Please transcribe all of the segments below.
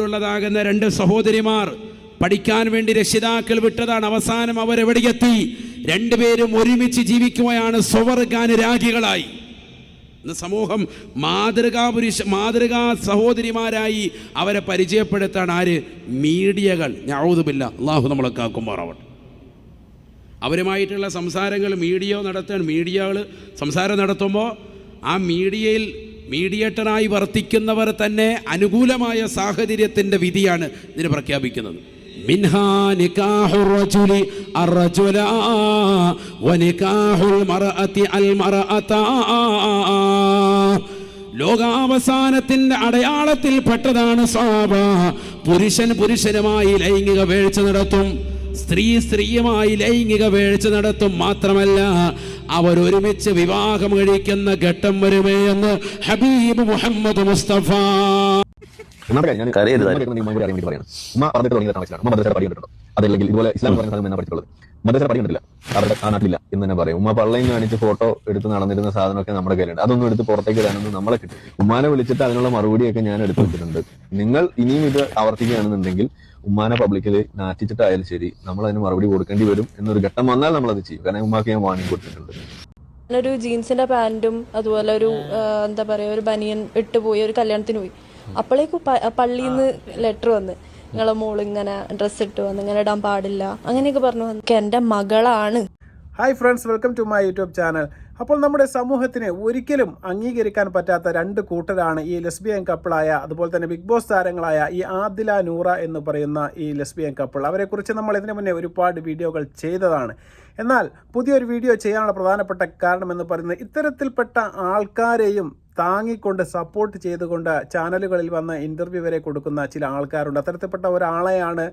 ോടുള്ളതാകുന്ന രണ്ട് സഹോദരിമാർ പഠിക്കാൻ വേണ്ടി രക്ഷിതാക്കൾ വിട്ടതാണ്. അവസാനം അവരെവിടെയെത്തി? രണ്ടുപേരും ഒരുമിച്ച് ജീവിക്കുകയാണ്, സ്വർഗാനുരാഗികളായി. ഇന്ന് സമൂഹം മാതൃകാ സഹോദരിമാരായി അവരെ പരിചയപ്പെടുത്താണ് ആര്? മീഡിയകൾ. നഊദുബില്ലാ, അല്ലാഹു നമ്മളെ കാക്കുമാറാവട്ടെ. അവരുമായിട്ടുള്ള സംസാരങ്ങൾ മീഡിയകൾ സംസാരം നടത്തുമ്പോൾ ആ മീഡിയയിൽ മീഡിയേറ്ററായി വർത്തിക്കുന്നവർ തന്നെ അനുകൂലമായ സാഹചര്യത്തിൻ്റെ വിധിയാണ് ഇതിന് പ്രഖ്യാപിക്കുന്നത്. മിൻഹാ നികാഹുർ റജുലി അർറജുലാ വനികാഹുൽ മർഅതി അൽ മർഅതാ. ലോകാവസാനത്തിൻ്റെ അടയാളത്തിൽ പെട്ടതാണ് സ്വഭാവ. പുരുഷനുമായി ലൈംഗിക വേഴ്ച നടത്തും, സ്ത്രീയുമായി ലൈംഗിക വേഴ്ച നടത്തും. മാത്രമല്ല, അവരൊരുമിച്ച് വിവാഹം കഴിക്കുന്ന ഘട്ടം വരുമേ എന്ന് ഹബീബ് മുഹമ്മദ് മുസ്തഫ. അതല്ലെങ്കിൽ ഇതുപോലെ ഇസ്ലാം പറഞ്ഞ പഠിച്ചിട്ടുള്ളത് മദ്രസ പഠിക്കണ്ടില്ല, അവരുടെ ആ നാട്ടിലില്ല എന്ന് തന്നെ പറയും. ഉമ്മ പള്ളയും കാണിച്ച് ഫോട്ടോ എടുത്ത് നടന്നിരുന്ന സാധനമൊക്കെ നമ്മുടെ കയ്യിലുണ്ട്. അതൊന്നും എടുത്ത് പുറത്തേക്ക് ഇടാനൊന്നും നമ്മളെ കിട്ടും. ഉമ്മാനെ വിളിച്ചിട്ട് അതിനുള്ള മറുപടിയൊക്കെ ഞാൻ എടുത്തു വെച്ചിട്ടുണ്ട്. നിങ്ങൾ ഇനിയും ഇത് ആവർത്തിക്കുകയാണെന്നുണ്ടെങ്കിൽ ഉമ്മാനെ പബ്ലിക്കിൽ നാറ്റിച്ചിട്ടായാലും ശരി, നമ്മൾ അതിന് മറുപടി കൊടുക്കേണ്ടി വരും. എന്നൊരു ഘട്ടം വന്നാൽ നമ്മളത് ചെയ്യും. കാരണം ഉമ്മാക്ക് ഞാൻ വാണിംഗ് കൊടുത്തിട്ടുണ്ട്. ഒരു ജീൻസിന്റെ പാന്റും അതുപോലെ ഒരു എന്താ പറയാ ഒരു ബനിയൻ ഇട്ടുപോയി, ഒരു കല്യാണത്തിന് പോയി. അപ്പോഴേക്കും പള്ളിയിൽ നിന്ന് ലെറ്റർ വന്ന്, നിങ്ങളെ മോള് ഇങ്ങനെ ഡ്രസ്സ് ഇട്ട് വന്ന് ഇങ്ങനെ ഇടാൻ പാടില്ല അങ്ങനെയൊക്കെ പറഞ്ഞു. എന്റെ മകളാണ്. Hi friends, welcome to my YouTube channel. അപ്പോൾ നമ്മുടെ സമൂഹത്തിന് ഒരിക്കലും അംഗീകരിക്കാൻ പറ്റാത്ത രണ്ട് കൂട്ടരാണ് ഈ ലെസ്ബിയൻ കപ്പിളായ, അതുപോലെ തന്നെ ബിഗ് ബോസ് താരങ്ങളായ ഈ ആദില നൂറ എന്ന് പറയുന്ന ഈ ലെസ്ബിയൻ കപ്പിൾ. അവരെക്കുറിച്ച് നമ്മൾ ഇതിനു മുന്നേ ഒരുപാട് വീഡിയോകൾ ചെയ്തതാണ്. എന്നാൽ പുതിയൊരു വീഡിയോ ചെയ്യാനുള്ള പ്രധാനപ്പെട്ട കാരണം എന്ന് പറയുന്നത്, ഇത്തരത്തിൽപ്പെട്ട ആൾക്കാരെയും താങ്ങിക്കൊണ്ട് സപ്പോർട്ട് ചെയ്തുകൊണ്ട് ചാനലുകളിൽ വന്ന് ഇൻ്റർവ്യൂ വരെ കൊടുക്കുന്ന ചില ആൾക്കാരുണ്ട്. അത്തരത്തിൽപ്പെട്ട ഒരാളെയാണ്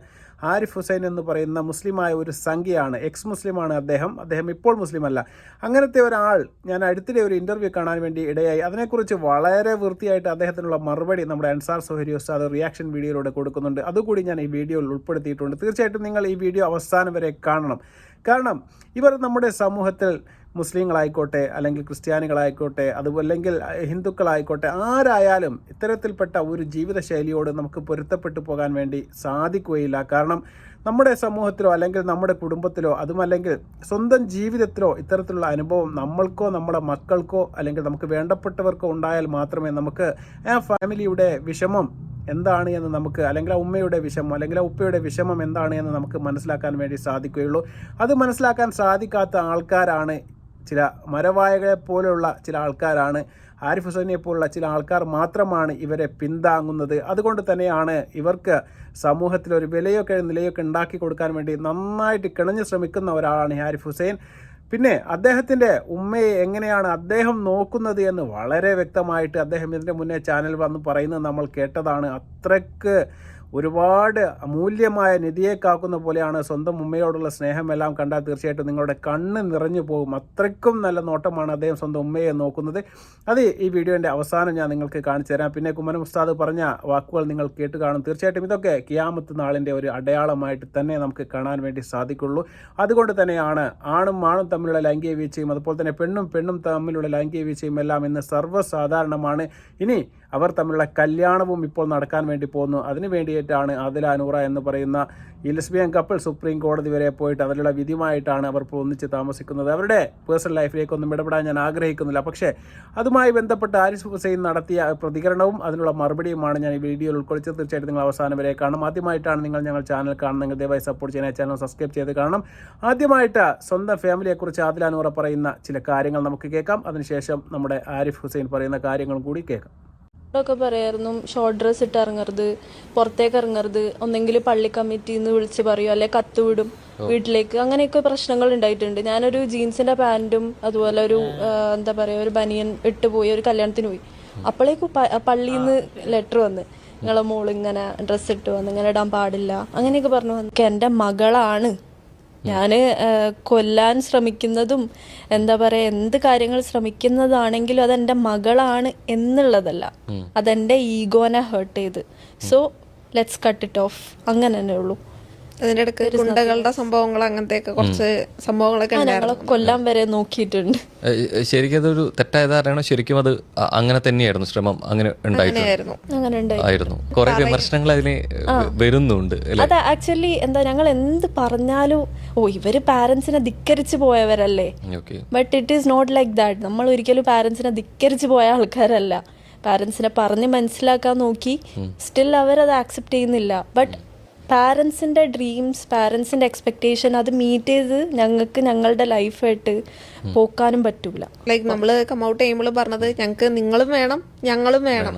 ആരിഫ് ഹുസൈൻ എന്ന് പറയുന്ന മുസ്ലിമായ ഒരു സംഖ്യയാണ്. എക്സ് മുസ്ലിമാണ് അദ്ദേഹം ഇപ്പോൾ മുസ്ലിം അല്ല. അങ്ങനത്തെ ഒരാൾ ഞാൻ അടുത്തിടെ ഒരു ഇൻ്റർവ്യൂ കാണാൻ വേണ്ടി ഇടയായി. അതിനെക്കുറിച്ച് വളരെ വൃത്തിയായിട്ട് അദ്ദേഹത്തിനുള്ള മറുപടി നമ്മുടെ അൻസാർ സുഹരി ഉസ്താദ് റിയാക്ഷൻ വീഡിയോയിലൂടെ കൊടുക്കുന്നുണ്ട്. അതുകൂടി ഞാൻ ഈ വീഡിയോയിൽ ഉൾപ്പെടുത്തിയിട്ടുണ്ട്. തീർച്ചയായിട്ടും നിങ്ങൾ ഈ വീഡിയോ അവസാനം വരെ കാണണം. കാരണം ഇവർ നമ്മുടെ സമൂഹത്തിൽ മുസ്ലിങ്ങളായിക്കോട്ടെ, അല്ലെങ്കിൽ ക്രിസ്ത്യാനികളായിക്കോട്ടെ, അല്ലെങ്കിൽ ഹിന്ദുക്കളായിക്കോട്ടെ, ആരായാലും ഇത്തരത്തിൽപ്പെട്ട ഒരു ജീവിതശൈലിയോട് നമുക്ക് പൊരുത്തപ്പെട്ടു പോകാൻ വേണ്ടി സാധിക്കുകയില്ല. കാരണം നമ്മുടെ സമൂഹത്തിലോ അല്ലെങ്കിൽ നമ്മുടെ കുടുംബത്തിലോ അതുമല്ലെങ്കിൽ സ്വന്തം ജീവിതത്തിലോ ഇത്തരത്തിലുള്ള അനുഭവം നമ്മൾക്കോ നമ്മുടെ മക്കൾക്കോ അല്ലെങ്കിൽ നമുക്ക് വേണ്ടപ്പെട്ടവർക്കോ ഉണ്ടായാൽ മാത്രമേ നമുക്ക് ആ ഫാമിലിയുടെ വിഷമം എന്താണ് എന്ന് നമുക്ക്, അല്ലെങ്കിൽ ആ ഉമ്മയുടെ വിഷമം അല്ലെങ്കിൽ ആ ഉപ്പയുടെ വിഷമം എന്താണ് എന്ന് നമുക്ക് മനസ്സിലാക്കാൻ വേണ്ടി സാധിക്കുകയുള്ളൂ. അത് മനസ്സിലാക്കാൻ സാധിക്കാത്ത ആൾക്കാരാണ് ചില മരവായകളെ പോലെയുള്ള ചില ആൾക്കാരാണ്, ആരിഫ് ഹുസൈനെ പോലുള്ള ചില ആൾക്കാർ മാത്രമാണ് ഇവരെ പിന്താങ്ങുന്നത്. അതുകൊണ്ട് തന്നെയാണ് ഇവർക്ക് സമൂഹത്തിൽ ഒരു നിലയൊക്കെ ഉണ്ടാക്കി കൊടുക്കാൻ വേണ്ടി നന്നായിട്ട് കിണഞ്ഞു ശ്രമിക്കുന്ന ഒരാളാണ് ആരിഫ് ഹുസൈൻ. പിന്നെ അദ്ദേഹത്തിൻ്റെ ഉമ്മയെ എങ്ങനെയാണ് അദ്ദേഹം നോക്കുന്നത് എന്ന് വളരെ വ്യക്തമായിട്ട് അദ്ദേഹം ഇതിൻ്റെ മുന്നേ ചാനൽ വന്ന് പറയുന്നത് നമ്മൾ കേട്ടതാണ്. അത്രയ്ക്ക് ഒരുപാട് അമൂല്യമായ നിധിയെ കാക്കുന്ന പോലെയാണ് സ്വന്തം ഉമ്മയോടുള്ള സ്നേഹമെല്ലാം കണ്ടാൽ തീർച്ചയായിട്ടും നിങ്ങളുടെ കണ്ണ് നിറഞ്ഞു പോകും. അത്രയ്ക്കും നല്ല നോട്ടമാണ് അദ്ദേഹം സ്വന്തം ഉമ്മയെ നോക്കുന്നത്. അത് ഈ വീഡിയോൻ്റെ അവസാനം ഞാൻ നിങ്ങൾക്ക് കാണിച്ചു തരാം. പിന്നെ കുമ്മനം ഉസ്താദ് പറഞ്ഞ വാക്കുകൾ നിങ്ങൾ കേട്ട് കാണും. തീർച്ചയായിട്ടും ഇതൊക്കെ ഖിയാമത്ത് നാളിൻ്റെ ഒരു അടയാളമായിട്ട് തന്നെ നമുക്ക് കാണാൻ വേണ്ടി സാധിക്കുള്ളൂ. അതുകൊണ്ട് തന്നെയാണ് ആണും തമ്മിലുള്ള ലൈംഗിക വീഴ്ചയും അതുപോലെ തന്നെ പെണ്ണും തമ്മിലുള്ള ലൈംഗിക വീഴ്ചയും എല്ലാം ഇന്ന് സർവ്വസാധാരണമാണ്. ഇനി അവർ തമ്മിലുള്ള കല്യാണവും ഇപ്പോൾ നടക്കാൻ വേണ്ടി പോകുന്നു. അതിനു വേണ്ടിയിട്ടാണ് ആദില നൂറ എന്ന് പറയുന്ന ഈ ലെസ്ബിയൻ കപ്പിൾ സുപ്രീം കോടതി വരെ പോയിട്ട് അതിലുള്ള വിധിയുമായിട്ടാണ് അവർ ഒന്നിച്ച് താമസിക്കുന്നത്. അവരുടെ പേഴ്സണൽ ലൈഫിലേക്കൊന്നും ഇടപെടാൻ ഞാൻ ആഗ്രഹിക്കുന്നില്ല. പക്ഷേ അതുമായി ബന്ധപ്പെട്ട് ആരിഫ് ഹുസൈൻ നടത്തിയ പ്രതികരണവും അതിനുള്ള മറുപടിയുമാണ് ഞാൻ ഈ വീഡിയോയിൽ ഉൾക്കൊള്ളിച്ചത്. തീർച്ചയായിട്ടും നിങ്ങൾ അവസാനം വരെ കാണണം. ആദ്യമായിട്ടാണ് ഞങ്ങൾ ചാനൽ കാണുന്നത്, ദയവായി സപ്പോർട്ട് ചെയ്യാൻ ചാനൽ സബ്സ്ക്രൈബ് ചെയ്ത് കാണണം. ആദ്യമായിട്ട് സ്വന്തം ഫാമിലിയെക്കുറിച്ച് ആദില നൂറ പറയുന്ന ചില കാര്യങ്ങൾ നമുക്ക് കേൾക്കാം. അതിനുശേഷം നമ്മുടെ ആരിഫ് ഹുസൈൻ പറയുന്ന കാര്യങ്ങളും കൂടി കേൾക്കാം. ഒക്കെ പറയായിരുന്നു ഷോർട്ട് ഡ്രസ് ഇട്ട് ഇറങ്ങരുത്, പുറത്തേക്ക് ഇറങ്ങരുത്, ഒന്നെങ്കിൽ പള്ളി കമ്മിറ്റിന്ന് വിളിച്ച് പറയും, അല്ലെ കത്ത് വിടും വീട്ടിലേക്ക്. അങ്ങനെയൊക്കെ പ്രശ്നങ്ങൾ ഉണ്ടായിട്ടുണ്ട്. ഞാനൊരു ജീൻസിന്റെ പാന്റും അതുപോലെ ഒരു എന്താ പറയാ ഒരു ബനിയൻ ഇട്ടുപോയി, ഒരു കല്യാണത്തിന് പോയി. അപ്പോഴേക്കും പള്ളിയിൽ നിന്ന് ലെറ്റർ വന്ന്, നിങ്ങളെ മോള് ഇങ്ങനെ ഡ്രസ്സ് ഇട്ട് വന്ന് ഇങ്ങനെ ഇടാൻ പാടില്ല അങ്ങനെയൊക്കെ പറഞ്ഞു. എന്റെ മകളാണ്. ഞാൻ കൊല്ലാൻ ശ്രമിക്കുന്നതും എന്താ പറയാ എന്ത് കാര്യങ്ങൾ ശ്രമിക്കുന്നതാണെങ്കിലും അതെന്റെ മകളാണ് എന്നുള്ളതല്ല, അതെന്റെ ഈഗോനെ ഹേർട്ട് ചെയ്ത്. So let's cut it off. അങ്ങനെ തന്നെ ഉള്ളൂ. അതിന്റെ ഇടയ്ക്ക് ഗുണ്ടകളുടെ സംഭവങ്ങൾ അങ്ങനത്തെയൊക്കെ കുറച്ച് സംഭവങ്ങളൊക്കെ ഞങ്ങളെ കൊല്ലാൻ വരെ നോക്കിയിട്ടുണ്ട്. ശരിക്കും അതൊരു തെറ്റായ ധാരണയാണോ? ശരിക്കും അത് അങ്ങനെ തന്നെയായിരുന്നു ശ്രമം? അങ്ങനെ ഉണ്ടായിരുന്നു. കുറെ വിമർശനങ്ങൾ അതിന് വരുന്നുണ്ട്. അത് ആക്ച്വലി എന്താ, ഞങ്ങൾ എന്ത് പറഞ്ഞാലും ഇവര് പാരന്റ്സിനെ ധിക്കരിച്ചു പോയവരല്ലേ. But it is not like that. നമ്മൾ ഒരിക്കലും പാരന്റ്സിനെ ധിക്കരിച്ചു പോയ ആൾക്കാരല്ല. പാരന്റ്സിനെ പറഞ്ഞ് മനസ്സിലാക്കാൻ നോക്കി, സ്റ്റിൽ അവരത് ആക്സെപ്റ്റ് ചെയ്യുന്നില്ല. ബട്ട് പാരൻസിൻ്റെ ഡ്രീംസ്, പാരൻസിൻ്റെ എക്സ്പെക്ടേഷൻ അത് മീറ്റ് ചെയ്ത് ഞങ്ങൾക്ക് ഞങ്ങളുടെ ലൈഫായിട്ട് പോക്കാനും പറ്റൂല. ലൈക്ക് നമ്മള് കമൗട്ട് ചെയ്യുമ്പോൾ പറഞ്ഞത് ഞങ്ങൾക്ക് നിങ്ങളും വേണം ഞങ്ങളും വേണം,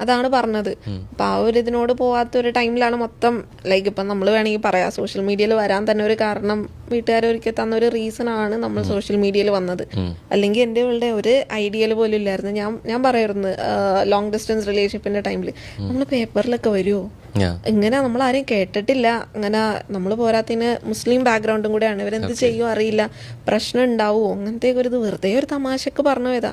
അതാണ് പറഞ്ഞത്. അപ്പൊ ആ ഒരു ഇതിനോട് പോവാത്ത ഒരു ടൈമിലാണ് മൊത്തം ലൈക്ക് ഇപ്പം നമ്മൾ വേണമെങ്കിൽ പറയാം സോഷ്യൽ മീഡിയയിൽ വരാൻ തന്നെ ഒരു കാരണം വീട്ടുകാരൊരിക്കൽ തന്ന ഒരു റീസൺ ആണ് നമ്മൾ സോഷ്യൽ മീഡിയയിൽ വന്നത്. അല്ലെങ്കിൽ എൻ്റെ ഇവളുടെ ഒരു ഐഡിയൽ പോലും ഇല്ലായിരുന്നു. ഞാൻ പറയായിരുന്നു ലോങ് ഡിസ്റ്റൻസ് റിലേഷൻഷിപ്പിന്റെ ടൈമിൽ നമ്മൾ പേപ്പറിലൊക്കെ വരുമോ, ഇങ്ങനെ നമ്മൾ ആരെയും കേട്ടിട്ടില്ല, അങ്ങനെ നമ്മൾ പോരാത്തിന് മുസ്ലിം ബാക്ക്ഗ്രൗണ്ടും കൂടെയാണ്, ഇവരെന്ത് ചെയ്യുമോ അറിയില്ല, പ്രശ്നം ഉണ്ടാവുമോ, അങ്ങനത്തെ ഒരു ഇത് വെറുതെ ഒരു തമാശക്ക് പറഞ്ഞു പോയതാ.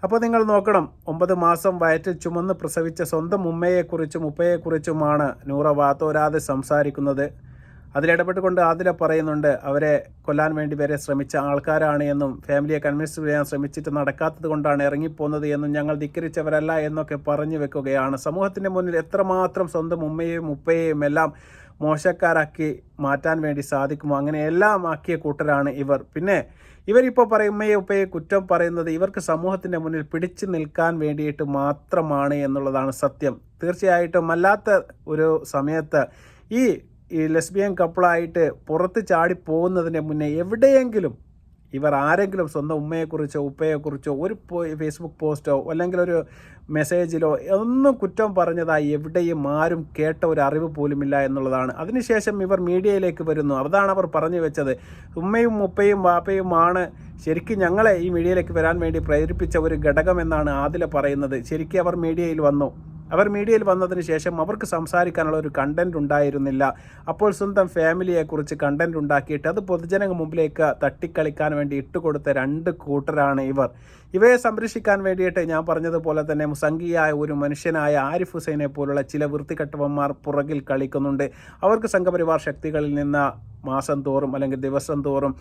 അപ്പോൾ നിങ്ങൾ നോക്കണം, 9 മാസം വയറ്റിൽ ചുമന്ന് പ്രസവിച്ച സ്വന്തം ഉമ്മയെക്കുറിച്ചും ഉപ്പയെക്കുറിച്ചുമാണ് നൂറ വാതോരാതെ സംസാരിക്കുന്നത്. അതിലിടപെട്ടുകൊണ്ട് ആദില പറയുന്നുണ്ട് അവരെ കൊല്ലാൻ വേണ്ടി വരെ ശ്രമിച്ച ആൾക്കാരാണ് എന്നും ഫാമിലിയെ കൺവിൻസ് ചെയ്യാൻ ശ്രമിച്ചിട്ട് നടക്കാത്തത് കൊണ്ടാണ് ഇറങ്ങിപ്പോകുന്നത് എന്നും ഞങ്ങൾ ധിക്കരിച്ചവരല്ല എന്നൊക്കെ പറഞ്ഞു വെക്കുകയാണ്. സമൂഹത്തിൻ്റെ മുന്നിൽ എത്രമാത്രം സ്വന്തം ഉമ്മയെയും ഉപ്പയെയും എല്ലാം മോശക്കാരാക്കി മാറ്റാൻ വേണ്ടി സാധിക്കുമോ അങ്ങനെ എല്ലാം ആക്കിയ കൂട്ടരാണ് ഇവർ. പിന്നെ ഇവരിപ്പോൾ പറയും ഉമ്മയെ ഉപ്പയെ കുറ്റം പറയുന്നത് ഇവർക്ക് സമൂഹത്തിൻ്റെ മുന്നിൽ പിടിച്ചു നിൽക്കാൻ വേണ്ടിയിട്ട് മാത്രമാണ് എന്നുള്ളതാണ് സത്യം. തീർച്ചയായിട്ടും അല്ലാത്ത ഒരു സമയത്ത് ഈ ലെസ്ബിയൻ കപ്പിളായിട്ട് പുറത്ത് ചാടി പോകുന്നതിന് മുന്നേ എവിടെയെങ്കിലും ഇവർ ആരെങ്കിലും സ്വന്തം ഉമ്മയെക്കുറിച്ചോ ഉപ്പയെക്കുറിച്ചോ ഒരു ഫേസ്ബുക്ക് പോസ്റ്റോ അല്ലെങ്കിൽ ഒരു മെസ്സേജിലോ ഒന്നും കുറ്റം പറഞ്ഞതായി എവിടെയും ആരും കേട്ട ഒരു അറിവ് പോലുമില്ല എന്നുള്ളതാണ്. അതിനുശേഷം ഇവർ മീഡിയയിലേക്ക് വരുന്നു. അതാണ് അവർ പറഞ്ഞു വെച്ചത്. ഉമ്മയും ഉപ്പയും വാപ്പയുമാണ് ശരിക്കും ഞങ്ങളെ ഈ മീഡിയയിലേക്ക് വരാൻ വേണ്ടി പ്രേരിപ്പിച്ച ഒരു ഘടകമെന്നാണ് ആദില പറയുന്നത്. ശരിക്കും അവർ മീഡിയയിൽ വന്നു. അവർ മീഡിയയിൽ വന്നതിന് ശേഷം അവർക്ക് സംസാരിക്കാനുള്ള ഒരു കണ്ടന്റ് ഉണ്ടായിരുന്നില്ല. അപ്പോൾ സ്വന്തം ഫാമിലിയെക്കുറിച്ച് കണ്ടന്റ് ഉണ്ടാക്കിയിട്ട് അത് പൊതുജന മുമ്പിലേക്ക് തട്ടിക്കളിക്കാൻ വേണ്ടി ഇട്ടുകൊടുത്ത 2 കൂട്ടരാണ് ഇവർ. ഇവയെ സംരക്ഷിക്കാൻ വേണ്ടിയിട്ട് ഞാൻ പറഞ്ഞതുപോലെ തന്നെ സംഘീയായ ഒരു മനുഷ്യനായ ആരിഫ് ഹുസൈനെ പോലുള്ള ചില വൃത്തികെട്ടവന്മാർ പുറകിൽ കളിക്കുന്നുണ്ട്. അവർക്ക് സംഘപരിവാർ ശക്തികളിൽ നിന്ന് മാസം തോറും അല്ലെങ്കിൽ ദിവസം തോറും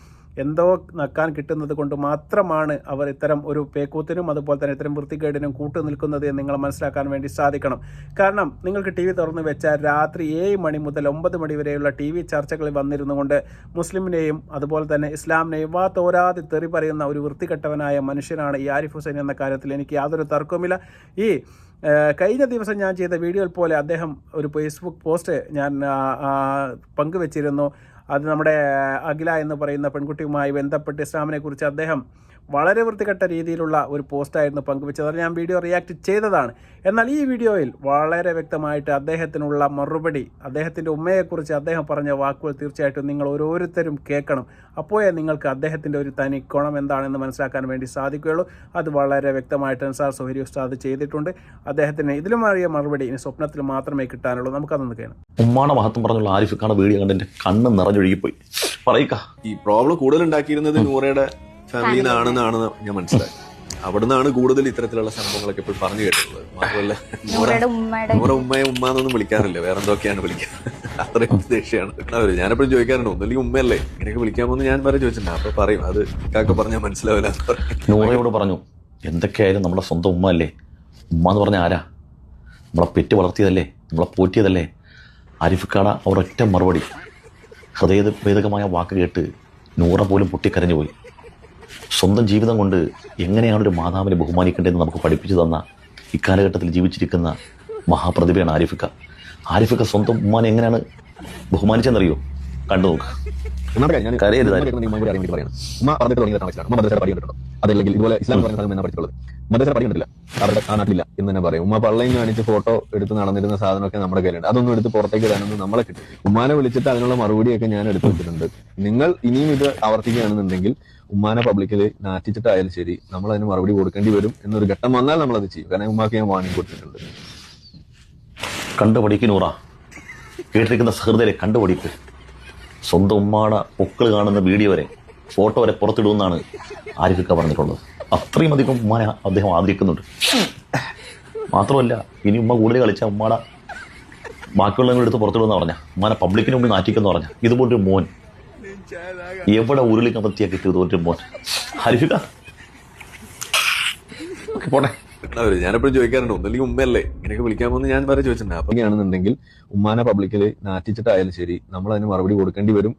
എന്തോ നക്കാൻ കിട്ടുന്നത് കൊണ്ട് മാത്രമാണ് അവർ ഇത്തരം ഒരു പേക്കൂത്തിനും അതുപോലെ തന്നെ ഇത്തരം വൃത്തികേടിനും കൂട്ടു നിൽക്കുന്നത് എന്ന് നിങ്ങൾ മനസ്സിലാക്കാൻ വേണ്ടി സാധിക്കണം. കാരണം നിങ്ങൾക്ക് TV തുറന്നു വെച്ചാൽ രാത്രി 7 മണി മുതൽ 9 മണി വരെയുള്ള TV ചർച്ചകളിൽ വന്നിരുന്നു കൊണ്ട് മുസ്ലിമിനെയും അതുപോലെ തന്നെ ഇസ്ലാമിനെയും തോരാതെ തെറി പറയുന്ന ഒരു വൃത്തികെട്ടവനായ മനുഷ്യനാണ് ഈ ആരിഫ് ഹുസൈൻ എന്ന കാര്യത്തിൽ എനിക്ക് യാതൊരു തർക്കവുമില്ല. ഈ കഴിഞ്ഞ ദിവസം ഞാൻ ചെയ്ത വീഡിയോയിൽ പോലെ അദ്ദേഹം ഒരു ഫേസ്ബുക്ക് പോസ്റ്റ് ഞാൻ പങ്കുവെച്ചിരുന്നു. അത് നമ്മുടെ അഖില എന്ന് പറയുന്ന പെൺകുട്ടിയുമായി ബന്ധപ്പെട്ട് ഇസ്ലാമിനെ കുറിച്ച് അദ്ദേഹം വളരെ വൃത്തികെട്ട രീതിയിലുള്ള ഒരു പോസ്റ്റായിരുന്നു പങ്കുവെച്ചത്. അത് ഞാൻ വീഡിയോ റിയാക്ട് ചെയ്തതാണ്. എന്നാൽ ഈ വീഡിയോയിൽ വളരെ വ്യക്തമായിട്ട് അദ്ദേഹത്തിനുള്ള മറുപടി, അദ്ദേഹത്തിൻ്റെ ഉമ്മയെക്കുറിച്ച് അദ്ദേഹം പറഞ്ഞ വാക്കുകൾ തീർച്ചയായിട്ടും നിങ്ങൾ ഓരോരുത്തരും കേൾക്കണം. അപ്പോഴേ നിങ്ങൾക്ക് അദ്ദേഹത്തിൻ്റെ ഒരു തനി കോണം എന്താണെന്ന് മനസ്സിലാക്കാൻ വേണ്ടി സാധിക്കുകയുള്ളൂ. അത് വളരെ വ്യക്തമായിട്ട് അൻസാർ സുഹരി ഉസ്താദ് ചെയ്തിട്ടുണ്ട്. അദ്ദേഹത്തിന് ഇതിലും അറിയ മറുപടി ഇനി സ്വപ്നത്തിൽ മാത്രമേ കിട്ടാനുള്ളൂ. നമുക്കതൊന്ന് കേൾക്കാം. ഉമ്മാടെ മഹത്വം പറഞ്ഞുള്ള ആരിഫിക്കാണ് വീഡിയോ കണ്ട് എൻ്റെ കണ്ണ് നിറഞ്ഞൊഴുകിപ്പോയി. പറയുക ഈ പ്രോബ്ലം കൂടുതൽ ഉണ്ടാക്കിയിരുന്നത് നൂറയുടെ ഫാമിലിന്നാണെന്നാണ് ഞാൻ മനസ്സിലാക്കി. അവിടുന്നാണ് കൂടുതൽ ഇത്തരത്തിലുള്ള സംഭവങ്ങളൊക്കെ ഇപ്പോൾ പറഞ്ഞു കേട്ടിട്ടുള്ളത്. മാത്രമല്ല നൂറ ഉമ്മയെ ഉമ്മാന്നൊന്നും വിളിക്കാറില്ല, വേറെ എന്തൊക്കെയാണ് വിളിക്കുന്നത്. അത്രയും ദേഷ്യമാണ്. ഞാനെപ്പോഴും ചോദിക്കാറുണ്ട് ഒന്നല്ലെങ്കിൽ ഉമ്മയല്ലേ ഇങ്ങനെയൊക്കെ വിളിക്കാമെന്ന് ഞാൻ വരെ ചോദിച്ചിട്ടുണ്ട്. അപ്പൊ പറയും അത് ഇക്കാക്ക് പറഞ്ഞാൽ മനസ്സിലാവില്ല. നൂറയോട് പറഞ്ഞു എന്തൊക്കെയായാലും നമ്മുടെ സ്വന്തം ഉമ്മ അല്ലേ. ഉമ്മ എന്ന് പറഞ്ഞാൽ ആരാ? നമ്മളെ പെറ്റ് വളർത്തിയതല്ലേ, നമ്മളെ പോറ്റിയതല്ലേ. ആരിഫിക്കാട അവരൊറ്റ മറുപടി, ഹൃദയഭേദകമായ വാക്ക് കേട്ട് നൂറ പോലും പൊട്ടിക്കരഞ്ഞു പോയി. സ്വന്തം ജീവിതം കൊണ്ട് എങ്ങനെയാണ് ഒരു മാതാവിനെ ബഹുമാനിക്കേണ്ടതെന്ന് നമുക്ക് പഠിപ്പിച്ചു തന്ന ഇക്കാലഘട്ടത്തിൽ ജീവിച്ചിരിക്കുന്ന മഹാപ്രതിഭയാണ് ആരിഫിക്ക. ആരിഫിക്ക സ്വന്തം ഉമ്മാനെ എങ്ങനെയാണ് ബഹുമാനിച്ചെന്നറിയോ? കണ്ടു നോക്ക്. അതല്ലെങ്കിൽ ഇതുപോലെ ഇസ്ലാം പറഞ്ഞ പഠിച്ചിട്ടുള്ളത് മദ്രസ പഠിക്കണ്ടില്ല, അവരുടെ ആ നാട്ടിലില്ല എന്ന് തന്നെ പറയും. ഉമ്മ പള്ളയും കാണിച്ച് ഫോട്ടോ എടുത്ത് നടന്നിരുന്ന സാധനമൊക്കെ നമ്മുടെ കയ്യിലുണ്ട്. അതൊന്നും എടുത്ത് പുറത്തേക്ക് ഇടാനൊന്നും നമ്മളെ കിട്ടും. ഉമ്മാനെ വിളിച്ചിട്ട് അതിനുള്ള മറുപടിയൊക്കെ ഞാൻ എടുത്തു വെച്ചിട്ടുണ്ട്. നിങ്ങൾ ഇനിയും ഇത് ആവർത്തിക്കുകയാണെന്നുണ്ടെങ്കിൽ ഉമ്മാനെ പബ്ലിക്കിൽ നാറ്റിച്ചിട്ടായാലും ശരി നമ്മൾ അതിന് മറുപടി കൊടുക്കേണ്ടി വരും. എന്നൊരു ഘട്ടം വന്നാൽ നമ്മളത് ചെയ്യും. കാരണം ഉമ്മാക്ക് ഞാൻ വാങ്ങി കൊടുത്തിട്ടുണ്ട്. കണ്ടുപടിക്ക് നൂറ, കേട്ടിരിക്കുന്ന സഹൃദയരെ കണ്ടുപടിക്ക്. സ്വന്തം ഉമ്മാടെ പൊക്കൾ കാണുന്ന വീഡിയോ വരെ ഫോട്ടോ വരെ പുറത്തിടുമെന്നാണ് ആരിഫിക്ക പറഞ്ഞിട്ടുള്ളത്. അത്രയും അധികം ഉമ്മാനെ അദ്ദേഹം ആദരിക്കുന്നുണ്ട്. മാത്രമല്ല ഇനി ഉമ്മ കൂടുതൽ കളിച്ച ഉമ്മാടെ ബാക്കിയുള്ളവരുടെ എടുത്ത് പുറത്തുവിടുന്ന പറഞ്ഞ ഉമ്മാനെ പബ്ലിക്കിന് മുമ്പിൽ നാറ്റിക്കെന്ന് പറഞ്ഞ ഇതുപോലൊരു മോൻ എവിടെ ഉരുളി കമത്തിയാ കിട്ടിയത് ഇതുപോലൊരു മോൻ. ഹരിഫിക്ക പോട്ടെ. ഞാനെപ്പോഴും ചോദിക്കാറുണ്ട്, ഒന്നല്ലെങ്കിൽ ഉമ്മയല്ലേ ഇങ്ങനെയൊക്കെ വിളിക്കാമെന്ന് ഞാൻ വരെ ചോദിച്ചിട്ടുണ്ട്. അപ്പൊ ആണെന്നുണ്ടെങ്കിൽ ഉമ്മാനെ പബ്ലിക്കിൽ നാറ്റിച്ചിട്ടായാലും ശരി നമ്മൾ അതിന് മറുപടി കൊടുക്കേണ്ടി വരും.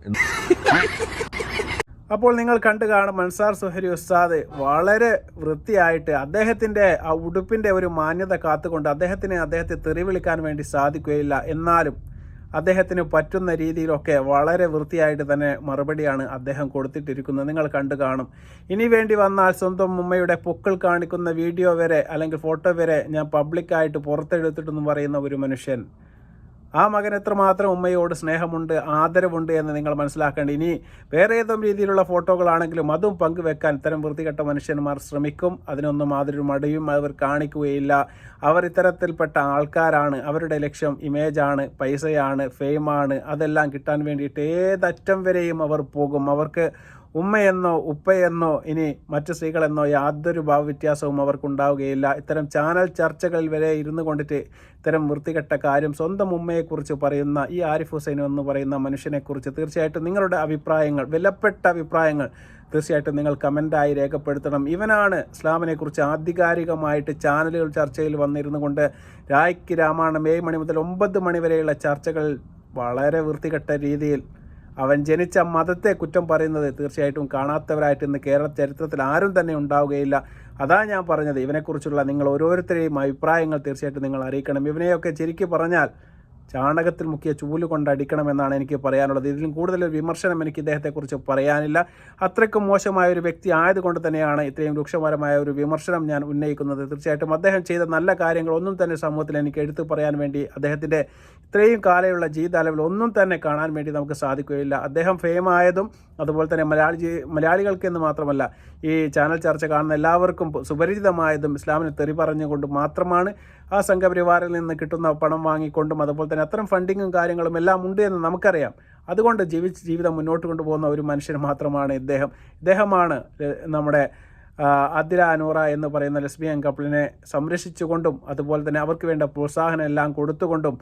അപ്പോൾ നിങ്ങൾ കണ്ടു കാണും അൻസാർ സുഹരി ഉസ്താദ് വളരെ വൃത്തിയായിട്ട് അദ്ദേഹത്തിൻ്റെ ആ ഉടുപ്പിൻ്റെ ഒരു മാന്യത കാത്തുകൊണ്ട് അദ്ദേഹത്തെ തെറി വിളിക്കാൻ വേണ്ടി സാധിക്കുകയില്ല. എന്നാലും അദ്ദേഹത്തിന് പറ്റുന്ന രീതിയിലൊക്കെ വളരെ വൃത്തിയായിട്ട് തന്നെ മറുപടിയാണ് അദ്ദേഹം കൊടുത്തിട്ടിരിക്കുന്നത്. നിങ്ങൾ കണ്ടു കാണും. ഇനി വേണ്ടി വന്നാൽ സ്വന്തം ഉമ്മയുടെ പൊക്കിൾ കാണിക്കുന്ന വീഡിയോ വരെ അല്ലെങ്കിൽ ഫോട്ടോ വരെ ഞാൻ പബ്ലിക്കായിട്ട് പുറത്തെടുത്തിട്ടെന്ന് പറയുന്ന ഒരു മനുഷ്യൻ. ആ മകൻ എത്രമാത്രം ഉമ്മയോട് സ്നേഹമുണ്ട്, ആദരവുണ്ട് എന്ന് നിങ്ങൾ മനസ്സിലാക്കേണ്ട. ഇനി വേറെ ഏതും രീതിയിലുള്ള ഫോട്ടോകളാണെങ്കിലും അതും പങ്കുവെക്കാൻ ഇത്തരം വൃത്തികെട്ട മനുഷ്യന്മാർ ശ്രമിക്കും. അതിനൊന്നും യാതൊരു മടിയും അവർ കാണിക്കുകയില്ല. അവർ ഇത്തരത്തിൽപ്പെട്ട ആൾക്കാരാണ്. അവരുടെ ലക്ഷ്യം ഇമേജാണ്, പൈസയാണ്, ഫെയിമാണ്. അതെല്ലാം കിട്ടാൻ വേണ്ടിയിട്ട് ഏതറ്റം വരെയും അവർ പോകും. അവർക്ക് ഉമ്മയെന്നോ ഉപ്പയെന്നോ ഇനി മറ്റു സ്ത്രീകളെന്നോ യാതൊരു ഭാവവ്യത്യാസവും അവർക്കുണ്ടാവുകയില്ല. ഇത്തരം ചാനൽ ചർച്ചകളിൽ വരെ ഇരുന്നു കൊണ്ടിട്ട് ഇത്തരം വൃത്തികെട്ട കാര്യം സ്വന്തം ഉമ്മയെക്കുറിച്ച് പറയുന്ന ഈ ആരിഫ് ഹുസൈൻ എന്ന് പറയുന്ന മനുഷ്യനെക്കുറിച്ച് തീർച്ചയായിട്ടും നിങ്ങളുടെ അഭിപ്രായങ്ങൾ, വിലപ്പെട്ട അഭിപ്രായങ്ങൾ തീർച്ചയായിട്ടും നിങ്ങൾ കമൻ്റായി രേഖപ്പെടുത്തണം. ഇവനാണ് ഇസ്ലാമിനെക്കുറിച്ച് ആധികാരികമായിട്ട് ചാനലുകൾ ചർച്ചയിൽ വന്നിരുന്നു കൊണ്ട് രായ്ക്ക് രാമായണം 7 മണി മുതൽ 9 മണി വരെയുള്ള ചർച്ചകൾ വളരെ വൃത്തികെട്ട രീതിയിൽ അവൻ ജനിച്ച മതത്തെ കുറ്റം പറയുന്നത് തീർച്ചയായിട്ടും കാണാത്തവരായിട്ട് ഇന്ന് കേരള ചരിത്രത്തിൽ ആരും തന്നെ ഉണ്ടാവുകയില്ല. അതാ ഞാൻ പറഞ്ഞത്, ഇവനെക്കുറിച്ചുള്ള നിങ്ങൾ ഓരോരുത്തരെയും അഭിപ്രായങ്ങൾ തീർച്ചയായിട്ടും നിങ്ങൾ അറിയിക്കണം. ഇവനെയൊക്കെ ശരിക്കും പറഞ്ഞാൽ ചാണകത്തിൽ മുക്കിയ ചൂല് കൊണ്ട് അടിക്കണമെന്നാണ് എനിക്ക് പറയാനുള്ളത്. ഇതിലും കൂടുതലൊരു വിമർശനം എനിക്ക് ഇദ്ദേഹത്തെക്കുറിച്ച് പറയാനില്ല. അത്രയ്ക്കും മോശമായ ഒരു വ്യക്തി ആയതുകൊണ്ട് തന്നെയാണ് ഇത്രയും രൂക്ഷപരമായ ഒരു വിമർശനം ഞാൻ ഉന്നയിക്കുന്നത്. തീർച്ചയായിട്ടും അദ്ദേഹം ചെയ്ത നല്ല കാര്യങ്ങളൊന്നും തന്നെ സമൂഹത്തിൽ എനിക്ക് എടുത്തു പറയാൻ വേണ്ടി, അദ്ദേഹത്തിൻ്റെ ഇത്രയും കാലമുള്ള ജീവിതാലവിൽ ഒന്നും തന്നെ കാണാൻ വേണ്ടി നമുക്ക് സാധിക്കുകയില്ല. അദ്ദേഹം ഫെയിമായതും അതുപോലെ തന്നെ മലയാളികൾക്കെന്ന് മാത്രമല്ല ഈ ചാനൽ ചർച്ച കാണുന്ന എല്ലാവർക്കും സുപരിചിതമായതും ഇസ്ലാമിനെ തെറി പറഞ്ഞുകൊണ്ട് മാത്രമാണ്. ആ സംഘപരിവാറിൽ നിന്ന് കിട്ടുന്ന പണം വാങ്ങിക്കൊണ്ടും അതുപോലെ തന്നെ അത്തരം ഫണ്ടിങ്ങും കാര്യങ്ങളും എല്ലാം ഉണ്ട് എന്ന് നമുക്കറിയാം. അതുകൊണ്ട് ജീവിതം മുന്നോട്ട് കൊണ്ടുപോകുന്ന ഒരു മനുഷ്യൻ മാത്രമാണ് ഇദ്ദേഹമാണ് നമ്മുടെ ആദില നൂറ എന്ന് പറയുന്ന ലെസ്ബിയൻ കപ്പിളിനെ സംരക്ഷിച്ചുകൊണ്ടും അതുപോലെ തന്നെ അവർക്ക് വേണ്ട പ്രോത്സാഹനം എല്ലാം കൊടുത്തുകൊണ്ടും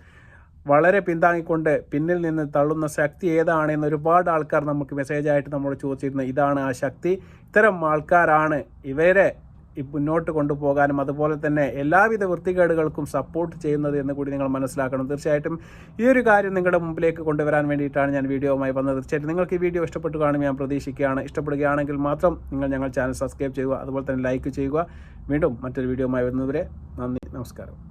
വളരെ പിന്താങ്ങിക്കൊണ്ട് പിന്നിൽ നിന്ന് തള്ളുന്ന ശക്തി ഏതാണെന്ന് ഒരുപാട് ആൾക്കാർ നമുക്ക് മെസ്സേജായിട്ട് നമ്മോട് ചോദിച്ചിരുന്നു. ഇതാണ് ആ ശക്തി. ഇത്തരം ആൾക്കാരാണ് ഇവരെ മുന്നോട്ട് കൊണ്ടുപോകാനും അതുപോലെ തന്നെ എല്ലാവിധ വൃത്തികേടുകൾക്കും സപ്പോർട്ട് ചെയ്യുന്നത് എന്ന് കൂടി നിങ്ങൾ മനസ്സിലാക്കണം. തീർച്ചയായിട്ടും ഈ ഒരു കാര്യം നിങ്ങളുടെ മുമ്പിലേക്ക് കൊണ്ടുവരാൻ വേണ്ടിയിട്ടാണ് ഞാൻ വീഡിയോയുമായി വന്നത്. തീർച്ചയായിട്ടും നിങ്ങൾക്ക് ഈ വീഡിയോ ഇഷ്ടപ്പെട്ട് കാണും ഞാൻ പ്രതീക്ഷിക്കുകയാണ്. ഇഷ്ടപ്പെടുകയാണെങ്കിൽ മാത്രം നിങ്ങൾ ഞങ്ങൾ ചാനൽ സബ്സ്ക്രൈബ് ചെയ്യുക, അതുപോലെ തന്നെ ലൈക്ക് ചെയ്യുക. വീണ്ടും മറ്റൊരു വീഡിയോയുമായി വരുന്നതുവരെ നന്ദി, നമസ്കാരം.